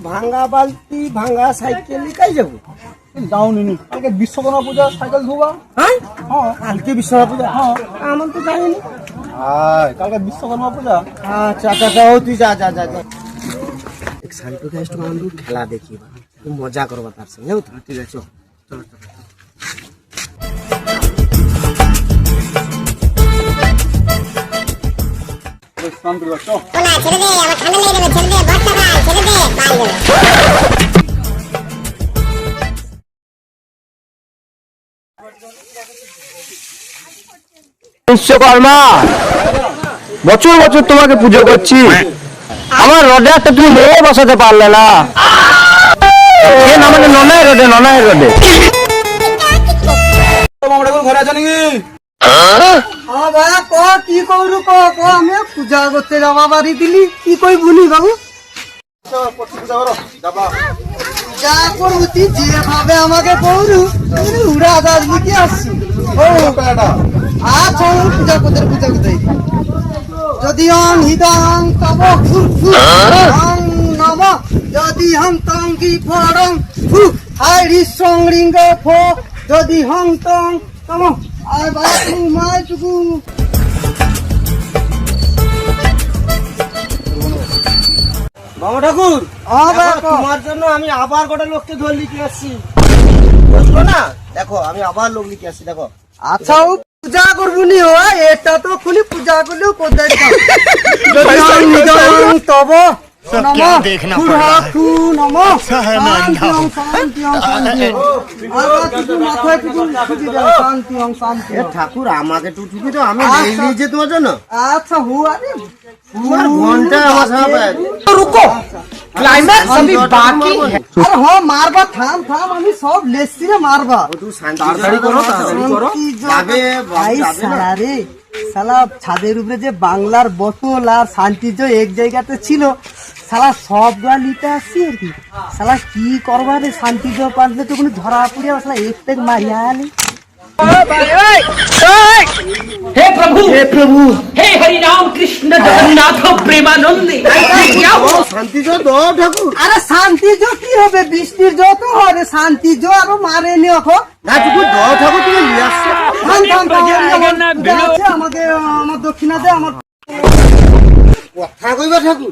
ভাঙা বালতি ভাঙা সাইকেল নিকাই যাবো যাওনি কালকে বিশ্বকর্মা পূজা সাইকেল ধোবা। হ্যাঁ হ্যাঁ কালকে বিশ্বকর্মা পূজা হ্যাঁ আমার তো জানিনি। কালকে বিশ্বকর্মা পূজা। আচ্ছা আচ্ছা আচ্ছা ও তুই যা যা যা যা এক শান্তকে একটু আমাদের খেলা দেখি খুব মজা করবা তার সঙ্গে ঠিক আছে চল চলো চলো বিশ্বকর্মা বছর বছর তোমাকে পুজো করছি, আমার রোডে একটা তুমি মেয়ে বসাতে পারলে না। আমাদের ননায় রোডে ঘরে আছে নাকি? কি করু আমি পূজা করতে যাবা বাড়ি দিলি কি কই বুনি বাবু যা করবো তুই যেভাবে আমাকে করু উড়া দাস বুঝি আসছি আচ্ছা পূজা করতে যদি অং হিদং তব অং নম যদি হং তং কি ফরং ফু হাই রিসং রিঙ্গ ফো যদি হং তং তম আয় বাতু মাই টুকু বাবা ঠাকুর তোমার জন্য আমি আবার গোটা লোককে ধরে লিখে আসছি বুঝলো না। দেখো আমি আবার লোক লিখে আসছি দেখো। আচ্ছা ও পূজা করবো নি এটা তো খুলি পূজা করলেও কোথায় তব ঠাকুর আমাকে একটু ঠুকি তো আমি লিখেছি তোমার জন্য। আচ্ছা হু আরে ঘন্টা আমার সামনে রুকো ক্লাইম্যাক্স अभी बाकी है। अरे हां मारबा থাম আমি সব লেসছি রে মারবা তুই তাড়াতাড়ি করো যাবে ভাই সারা রে শালা ছাদের উপরে যে বাংলার বোতল আর শান্তিজ এক জায়গাতে ছিল শালা সব গালিতে আসছি আর কি শালা কি করবা রে শান্তিজ পারলে তো কোনো ধরা পড়িয়া শালা এক মারিয়া আলি। हे प्रभु हे हरि राम कृष्ण जगन्नाथ प्रेमानंद क्या हो শান্তি জো দো ঠাকুর। আরে শান্তি জো কি হবে বৃষ্টির জো তো হবে শান্তি জো আর মারে নি ওখো না ঠাকুর দো ঠাকুর তুমি নিয়ে আসছো আছে আমাকে আমার দক্ষিণা দে আমার কথা কইবা ঠাকুর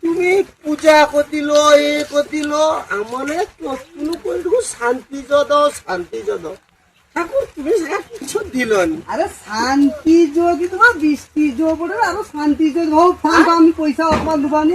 তুমি পূজা করতিল এ করতিল আমনে কোনো কইলু শান্তি জো দাও ঠাকুর তুমি সেটা কিছু দিল না। আরে শান্তি যোগী তোমার বৃষ্টি যোগ আরো শান্তি যোগ হোক আমি পয়সা অপমান দুবানি